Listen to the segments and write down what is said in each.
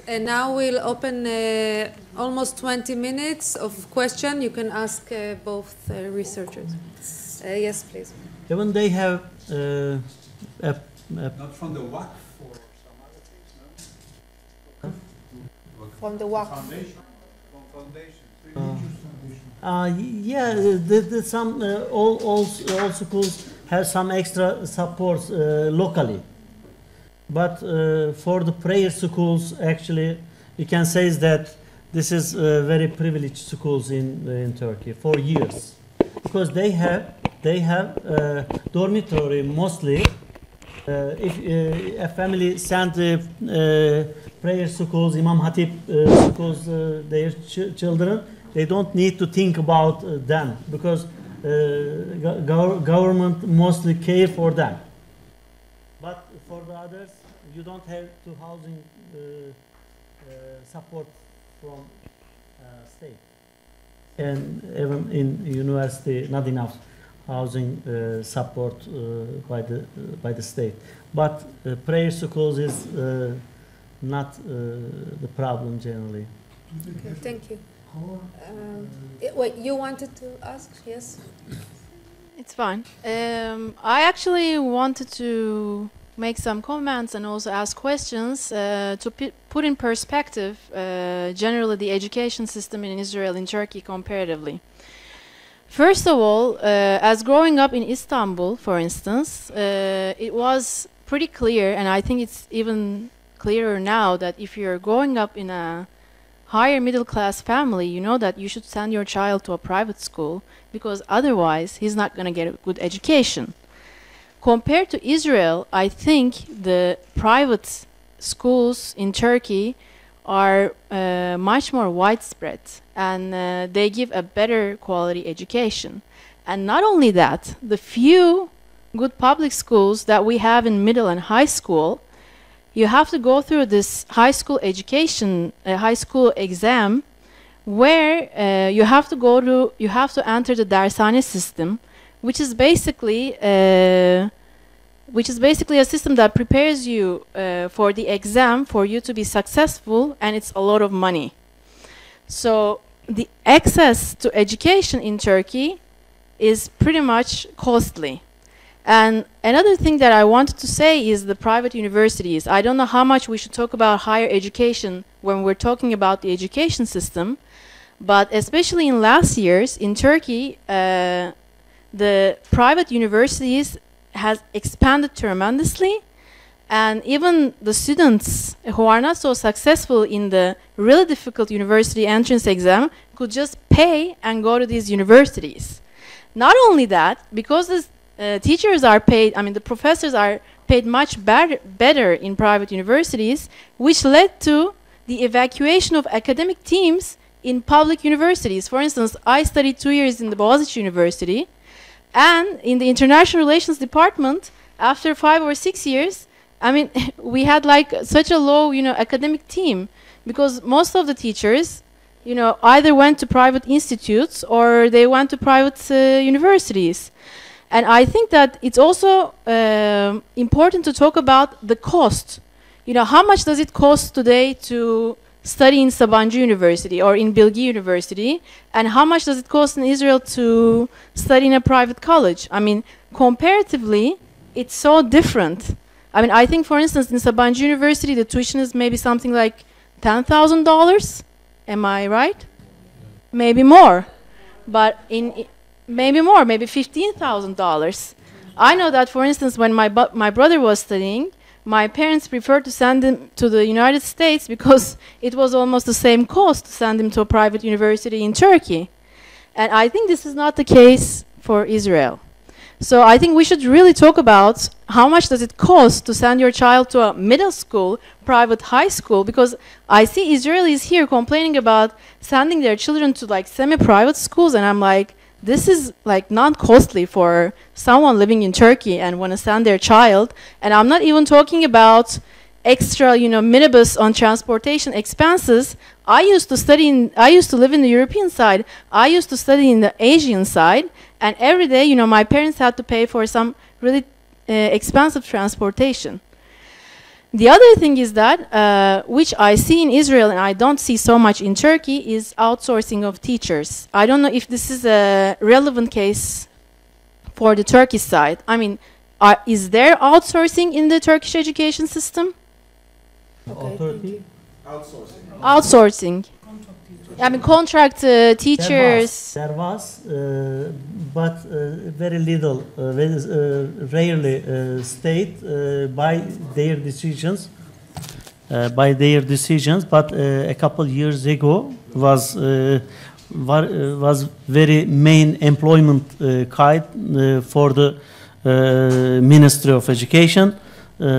And now we'll open almost 20 minutes of question. You can ask both researchers. Yes, please. Even they have not from the WAC for some other things, no? From the WAC. Foundation. From foundation. Yeah, some all schools have some extra supports locally, but for the prayer schools, actually, you can say that this is very privileged schools in Turkey for years, because they have dormitory mostly. If a family send prayer schools, Imam Hatip schools, their children, they don't need to think about them, because government mostly care for them. But for the others, you don't have to housing support from state. And even in university, not enough housing support by the state. But prayer schools is not the problem generally. Okay, thank you. Wait, you wanted to ask? Yes? It's fine. I actually wanted to make some comments and also ask questions to put in perspective generally the education system in Israel and Turkey comparatively. First of all, as growing up in Istanbul, for instance, it was pretty clear, and I think it's even clearer now, that if you're growing up in a higher middle class family, you know that you should send your child to a private school, because otherwise he's not going to get a good education. Compared to Israel, I think the private schools in Turkey are much more widespread, and they give a better quality education. And not only that, the few good public schools that we have in middle and high school, you have to go through this high school education, high school exam, where you have to enter the Dersane system, which is basically a system that prepares you for the exam for you to be successful, and it's a lot of money. So the access to education in Turkey is pretty much costly. And another thing that I wanted to say is the private universities. I don't know how much we should talk about higher education when we're talking about the education system, but especially in last years in Turkey, the private universities has expanded tremendously, and even the students who are not so successful in the really difficult university entrance exam could just pay and go to these universities. Not only that, because the teachers are paid, the professors are paid much better in private universities, which led to the evacuation of academic teams in public universities. For instance, I studied 2 years in the Boğaziçi University, and in the international relations department, after 5 or 6 years, we had like such a low, academic team, because most of the teachers, either went to private institutes or they went to private universities. And I think that it's also important to talk about the cost. How much does it cost today to study in Sabancı University or in Bilgi University, and how much does it cost in Israel to study in a private college? Comparatively, it's so different. I think, for instance, in Sabancı University, the tuition is maybe something like $10,000. Am I right? Maybe more. But maybe more, maybe $15,000. I know that, for instance, when my brother was studying, my parents preferred to send him to the United States because it was almost the same cost to send him to a private university in Turkey. And I think this is not the case for Israel. So I think we should really talk about how much does it cost to send your child to a middle school, private high school, because I see Israelis here complaining about sending their children to like semi-private schools, and I'm like, this is like not costly for someone living in Turkey and want to send their child. And I'm not even talking about extra, minibus on transportation expenses. I used to live in the European side. I used to study in the Asian side. And every day, my parents had to pay for some really expensive transportation. The other thing is that, which I see in Israel and I don't see so much in Turkey, is outsourcing of teachers. I don't know if this is a relevant case for the Turkish side. I mean, is there outsourcing in the Turkish education system? Authority? Outsourcing. I mean, contract teachers. There was, but very little, very rarely state by their decisions. But a couple years ago was very main employment guide for the Ministry of Education.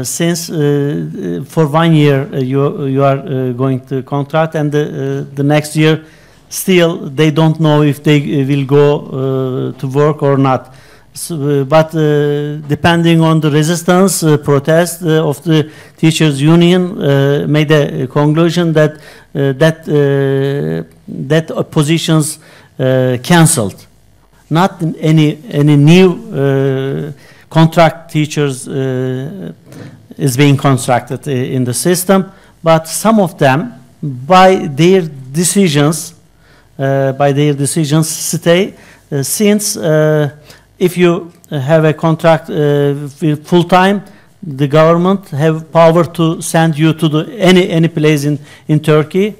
Since for 1 year you are going to contract, and the next year still they don't know if they will go to work or not. So, but depending on the resistance, protest of the teachers union, made a conclusion that that positions cancelled. Not any new contract teachers is being constructed in the system, but some of them, by their decisions, stay. Since if you have a contract full time, the government have power to send you to any place in Turkey.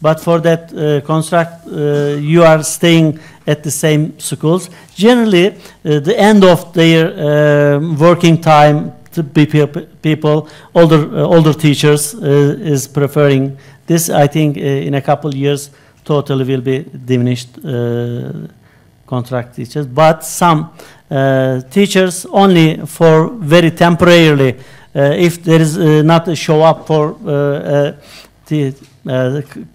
But for that contract, you are staying at the same schools. Generally, the end of their working time, to people, older teachers, is preferring this. I think in a couple years, totally will be diminished contract teachers. But some teachers only for very temporarily, if there is not a show up for the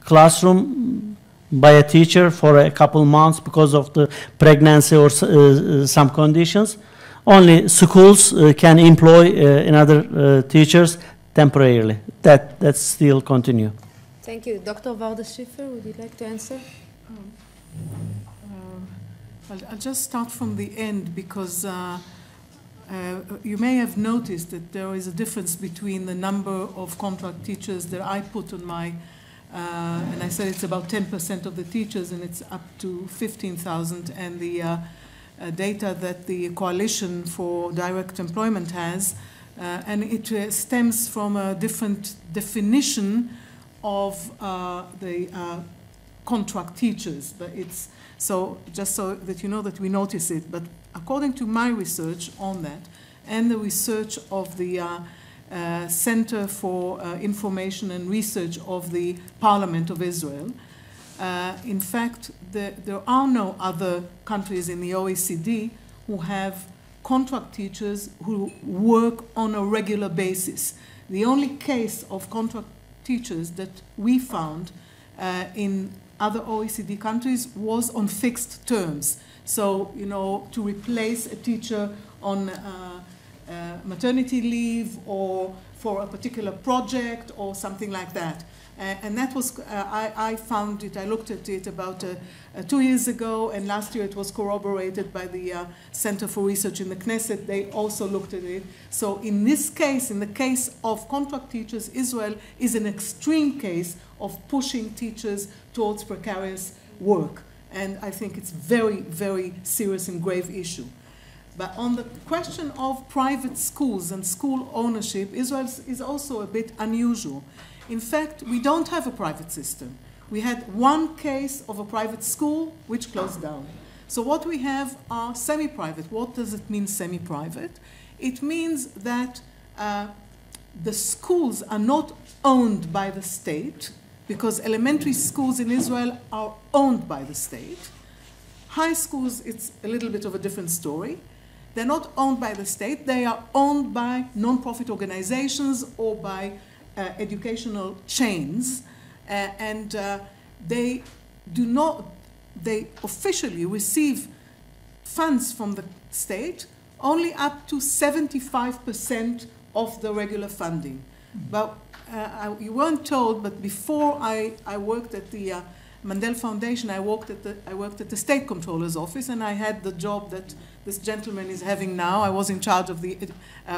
classroom by a teacher for a couple months because of the pregnancy or some conditions, only schools can employ another teachers temporarily. That still continue. Thank you. Dr. Varda Schiffer, would you like to answer? I'll just start from the end, because you may have noticed that there is a difference between the number of contract teachers that I put on my, and I said it's about 10% of the teachers, and it's up to 15,000, and the data that the Coalition for Direct Employment has, and it stems from a different definition of the contract teachers. But it's so, just so that you know that we notice it. But according to my research on that, and the research of the Center for Information and Research of the Parliament of Israel, in fact, there are no other countries in the OECD who have contract teachers who work on a regular basis. The only case of contract teachers that we found in other OECD countries was on fixed terms. So, you know, to replace a teacher on maternity leave or for a particular project or something like that. And that was, I found it, I looked at it about 2 years ago, and last year it was corroborated by the Center for Research in the Knesset. They also looked at it. So in this case, in the case of contract teachers, Israel is an extreme case of pushing teachers towards precarious work. And I think it's very, very serious and grave issue. But on the question of private schools and school ownership, Israel is also a bit unusual. In fact, we don't have a private system. We had one case of a private school which closed down. So what we have are semi-private. What does it mean, semi-private? It means that the schools are not owned by the state, because elementary schools in Israel are owned by the state. High schools, it's a little bit of a different story. They're not owned by the state. They are owned by non-profit organizations or by educational chains, and they officially receive funds from the state only up to 75% of the regular funding. But you weren't told, but before I worked at the Mandel Foundation, I worked at the State Controller's office, and I had the job that this gentleman is having now. I was in charge of the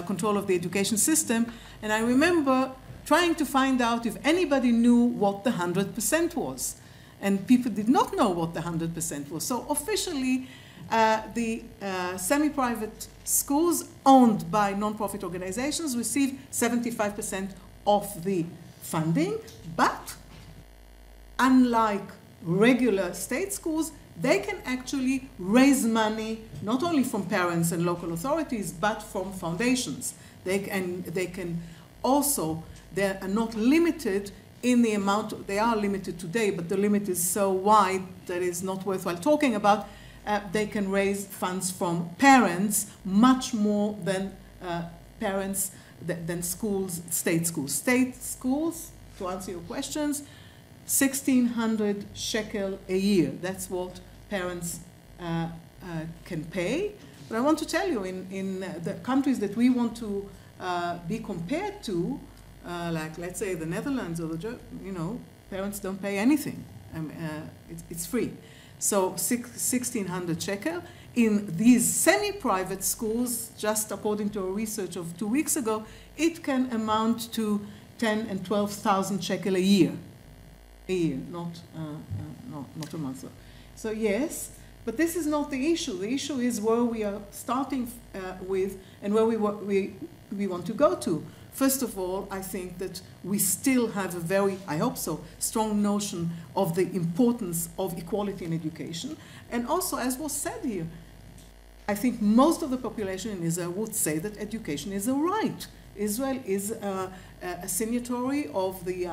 control of the education system, and I remember trying to find out if anybody knew what the 100% was. And people did not know what the 100% was. So officially, the semi-private schools owned by non-profit organizations receive 75% of the funding, but unlike regular state schools, they can actually raise money not only from parents and local authorities, but from foundations. They can also, they are not limited in the amount, they are limited today, but the limit is so wide that it's not worthwhile talking about. They can raise funds from parents much more than parents, than schools, state schools. State schools, to answer your questions, 1,600 shekel a year. That's what parents can pay. But I want to tell you, in the countries that we want to be compared to, like let's say the Netherlands or the, parents don't pay anything. It's free. So 1,600 shekel. In these semi-private schools, just according to a research of 2 weeks ago, it can amount to 10 and 12,000 shekel a year. A year, not a month. So yes, but this is not the issue. The issue is where we are starting with and where we want to go to. First of all, I think that we still have a very, I hope so, strong notion of the importance of equality in education. And also, as was said here, I think most of the population in Israel would say that education is a right. Israel is a signatory of the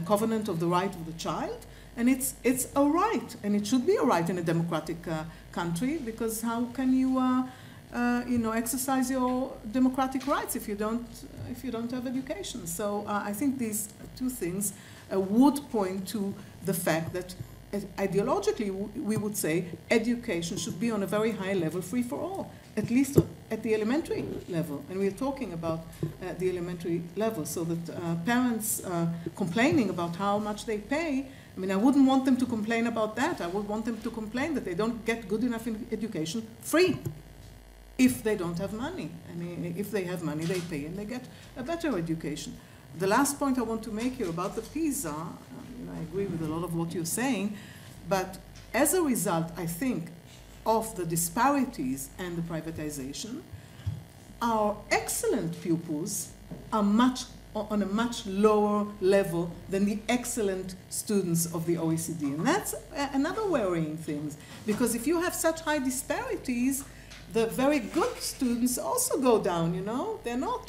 Covenant of the Right of the Child, and it's a right, and it should be a right in a democratic country, because how can you exercise your democratic rights if you don't have education? So I think these two things would point to the fact that ideologically we would say education should be on a very high level, free for all, at least at the elementary level. And we're talking about the elementary level, so that parents complaining about how much they pay, I mean, I wouldn't want them to complain about that. I would want them to complain that they don't get good enough education free, if they don't have money. I mean, if they have money, they pay and they get a better education. The last point I want to make here about the PISA, I agree with a lot of what you're saying, but as a result, I think, of the disparities and the privatization, our excellent pupils are on a much lower level than the excellent students of the OECD. And that's another worrying thing, because if you have such high disparities, the very good students also go down, They're not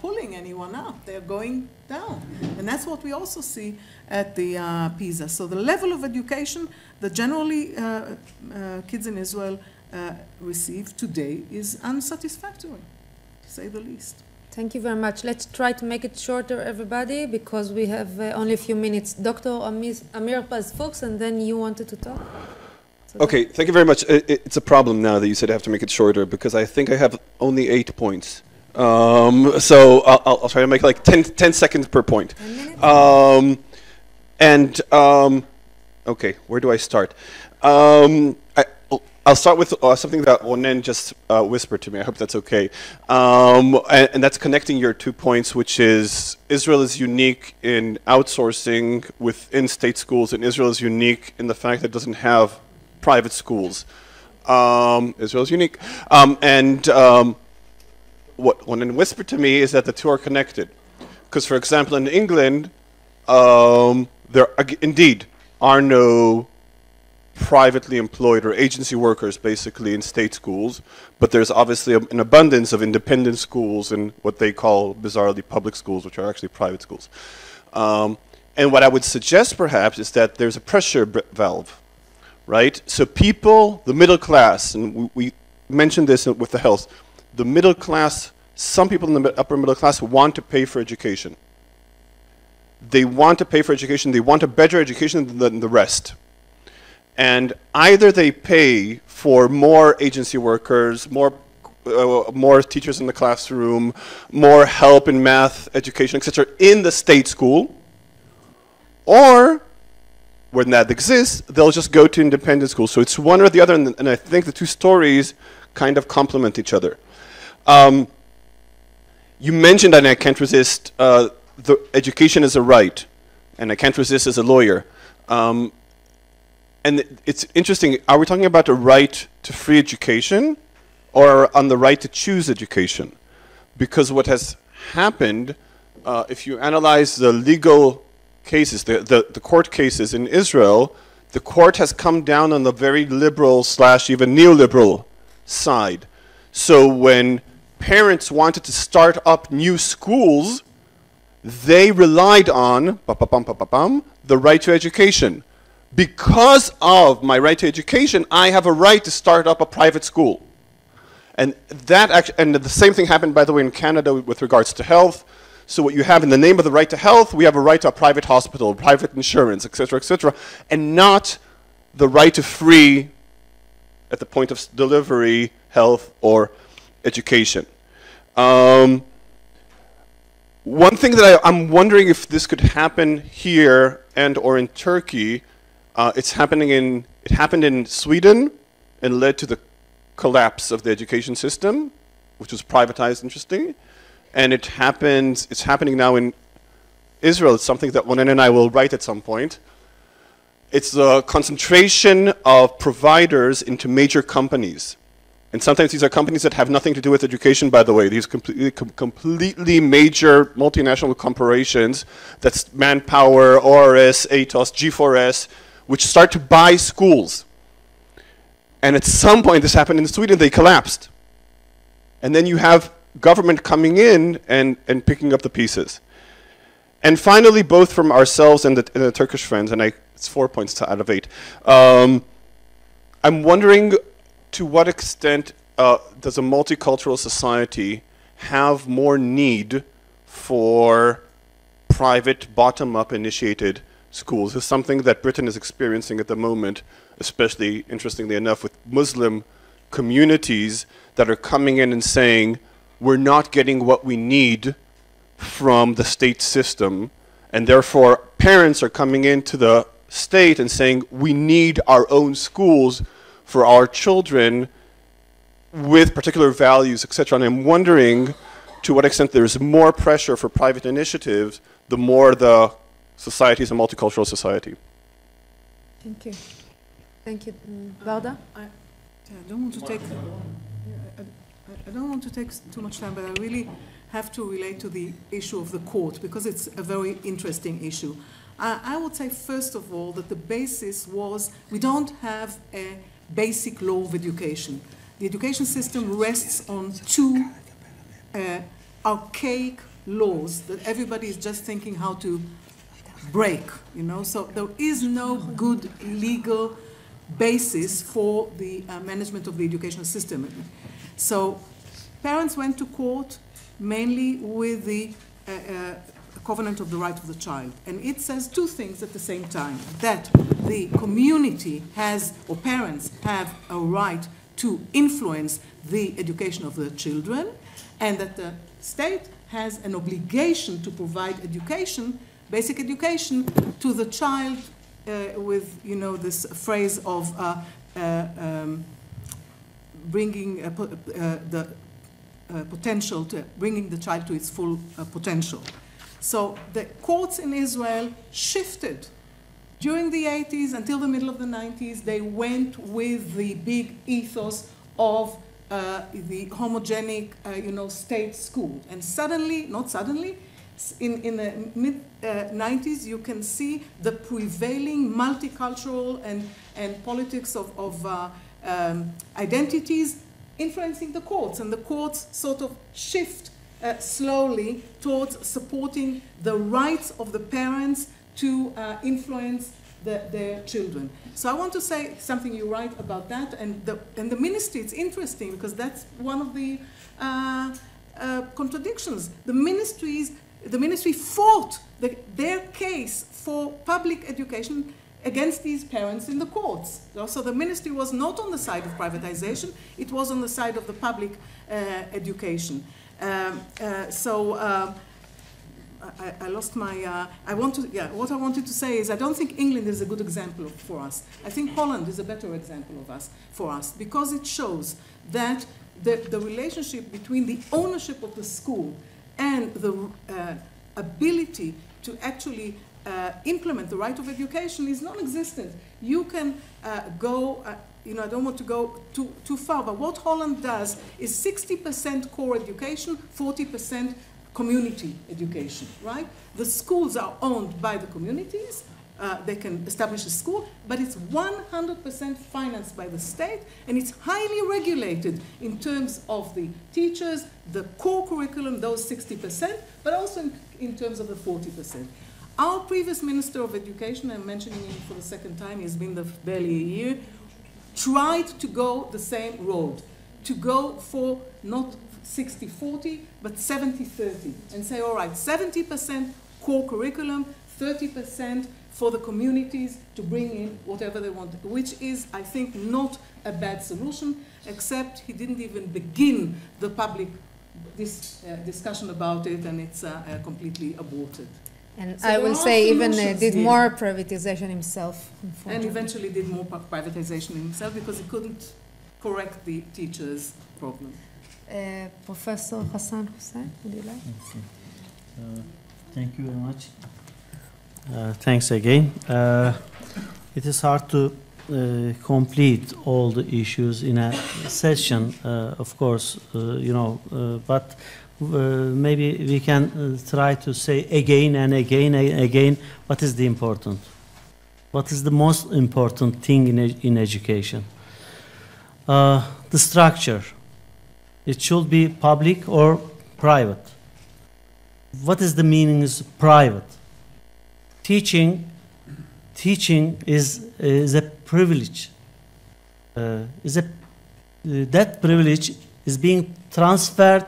pulling anyone up, they're going down. And that's what we also see at the PISA. So the level of education that generally kids in Israel receive today is unsatisfactory, to say the least. Thank you very much. Let's try to make it shorter, everybody, because we have only a few minutes. Dr. Amir Paz-Fuchs, and then you wanted to talk. Okay, thank you very much. It's a problem now that you said I have to make it shorter, because I think I have only 8 points. So I'll try to make like 10 seconds per point. 10 minutes? Okay, where do I start? I'll start with something that Onen just whispered to me. I hope that's okay. And that's connecting your 2 points, which is Israel is unique in outsourcing within state schools, and Israel is unique in the fact that it doesn't have private schools. Israel is unique. What Onen whispered to me is that the two are connected. Because, for example, in England, there indeed are no privately employed or agency workers basically in state schools, but there's obviously an abundance of independent schools and what they call bizarrely public schools, which are actually private schools. And what I would suggest perhaps is that there's a pressure valve, right? So people, the middle class, and we mentioned this with the health, the middle class, some people in the upper middle class want to pay for education. They want to pay for education, they want a better education than the rest. And either they pay for more agency workers, more teachers in the classroom, more help in math, education, etc., in the state school, or when that exists, they'll just go to independent schools. So it's one or the other, and I think the two stories kind of complement each other. You mentioned, and I can't resist, the education is a right, and I can't resist as a lawyer. And it's interesting, are we talking about a right to free education or on the right to choose education? Because what has happened, if you analyze the legal cases, the court cases in Israel, the court has come down on the very liberal / even neoliberal side. So when parents wanted to start up new schools, they relied on the right to education. Because of my right to education, I have a right to start up a private school. And and the same thing happened, by the way, in Canada with regards to health. So what you have in the name of the right to health, we have a right to a private hospital, private insurance, etc., and not the right to free, at the point of delivery, health or education. One thing that I'm wondering if this could happen here and or in Turkey, it happened in Sweden and led to the collapse of the education system, which was privatized, interesting. And it's happening now in Israel. It's something that Ronen and I will write at some point. It's the concentration of providers into major companies. And sometimes these are companies that have nothing to do with education, by the way. These completely major multinational corporations, that's Manpower, ORS, Atos, G4S, which start to buy schools. And at some point, this happened in Sweden, they collapsed. And then you have government coming in and picking up the pieces. And finally, both from ourselves and the Turkish friends, and it's 4 points out of 8, I'm wondering to what extent does a multicultural society have more need for private, bottom-up initiated schools? It's something that Britain is experiencing at the moment, especially, interestingly enough, with Muslim communities that are coming in and saying, we're not getting what we need from the state system, and therefore parents are coming into the state and saying, we need our own schools for our children with particular values, etc. And I'm wondering to what extent there's more pressure for private initiatives, the more the society is a multicultural society. Thank you. Thank you. Valda? I don't want to take... I don't want to take too much time, but I really have to relate to the issue of the court because it's a very interesting issue. I would say, first of all, that the basis was we don't have a basic law of education. The education system rests on two archaic laws that everybody is just thinking how to break, you know. So there is no good legal basis for the management of the educational system. So parents went to court mainly with the Covenant of the Right of the Child. And it says two things at the same time, that the community has, or parents have a right to influence the education of their children, and that the state has an obligation to provide education, basic education, to the child with, you know, this phrase of bringing the potential, to bringing the child to its full potential. So the courts in Israel shifted. During the 80s until the middle of the 90s, they went with the big ethos of the homogenic, you know, state school. And suddenly, not suddenly, in the mid-90s, you can see the prevailing multicultural and politics of identities influencing the courts. And the courts sort of shift slowly towards supporting the rights of the parents to influence their children. So I want to say something you write about that, and the ministry, it's interesting because that's one of the contradictions. The ministry fought their case for public education against these parents in the courts. So the ministry was not on the side of privatization, it was on the side of the public education. I lost my, what I wanted to say is I don't think England is a good example for us. I think Holland is a better example for us because it shows that the relationship between the ownership of the school and the ability to actually implement the right of education is non-existent. You can go, I don't want to go too far, but what Holland does is 60% core education, 40% community education, right? The schools are owned by the communities. They can establish a school, but it's 100% financed by the state, and it's highly regulated in terms of the teachers, the core curriculum, those 60%, but also in terms of the 40%. Our previous Minister of Education, I'm mentioning him for the second time, he's been there barely a year, tried to go the same road, to go for not 60-40, but 70-30, and say, all right, 70% core curriculum, 30% for the communities to bring in whatever they want, which is, I think, not a bad solution, except he didn't even begin the public discussion about it, and it's completely aborted. And So I there will are say even solutions did here. more privatization himself. And unfortunately. eventually did more privatization himself because he couldn't correct the teachers' problem. Professor Hassan Hussein, would you like? Thank you very much. Thanks again. It is hard to complete all the issues in a session, of course, but maybe we can try to say again and again and again what is the important. What is the most important thing in education? The structure. It should be public or private. What is the meaning is private? Teaching is a privilege. That privilege is being transferred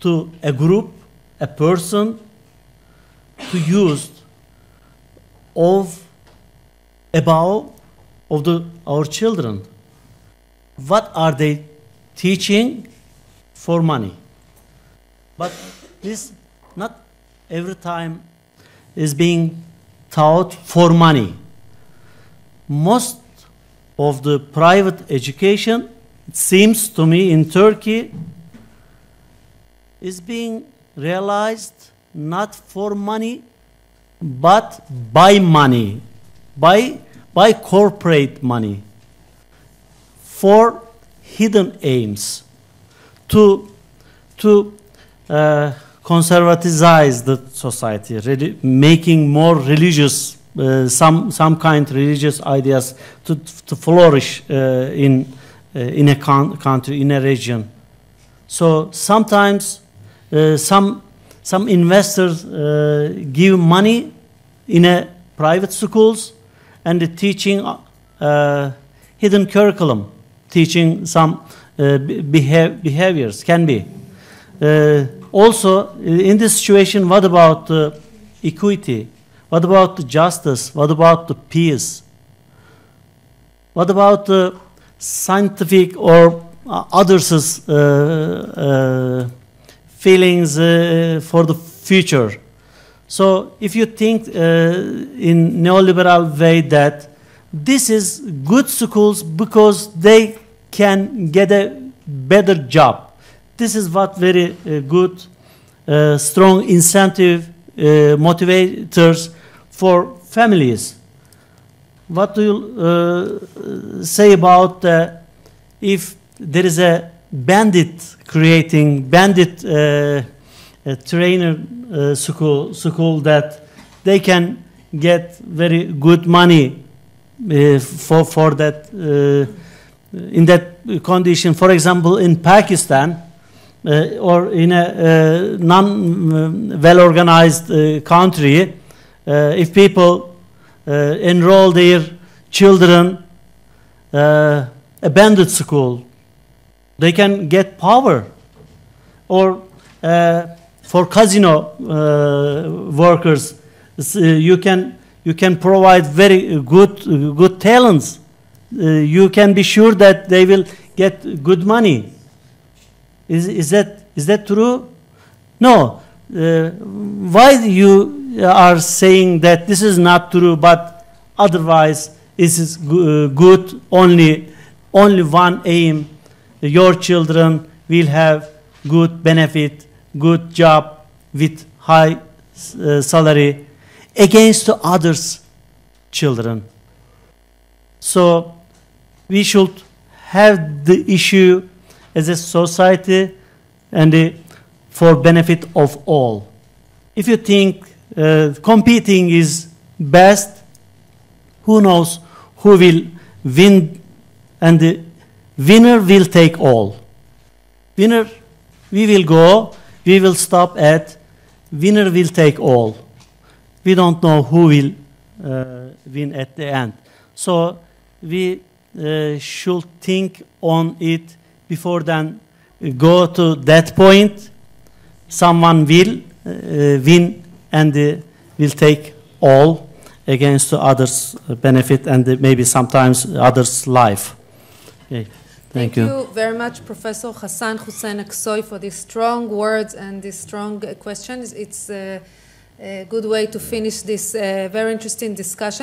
to a group, a person, to use above our children. What are they teaching? For money. But this not every time is being taught for money. Most of the private education, it seems to me, in Turkey, is being realized not for money, but by money, by corporate money, for hidden aims, to conservatize the society, making more religious, some kind of religious ideas to flourish in a country, in a region. So sometimes some investors give money in a private schools and teaching hidden curriculum, teaching some behaviors, can be. Also, in this situation, what about equity? What about justice? What about the peace? What about scientific or others' feelings for the future? So, if you think in neoliberal way that this is good schools because they can get a better job. This is what very good, strong incentive motivators for families. What do you say about if there is a bandit trainer school that they can get very good money for that in that condition? For example, in Pakistan, or in a non-well-organized country, if people enroll their children a bandit school, they can get power. Or for casino workers, you can provide very good talents. You can be sure that they will get good money. Is that true? No. why you are saying that this is not true, but otherwise this is good, only one aim, your children will have good benefit, good job with high salary against the others' children. So we should have the issue as a society and for benefit of all. If you think competing is best, who knows who will win, and the winner will take all. Winner, we will go, we will stop at winner will take all. We don't know who will win at the end. So we should think on it before then go to that point. Someone will win and will take all against the others' benefit and maybe sometimes others' life. Okay. Thank you. Thank you very much, Professor Hassan Hussein Aksoy, for these strong words and these strong questions. It's a good way to finish this very interesting discussion.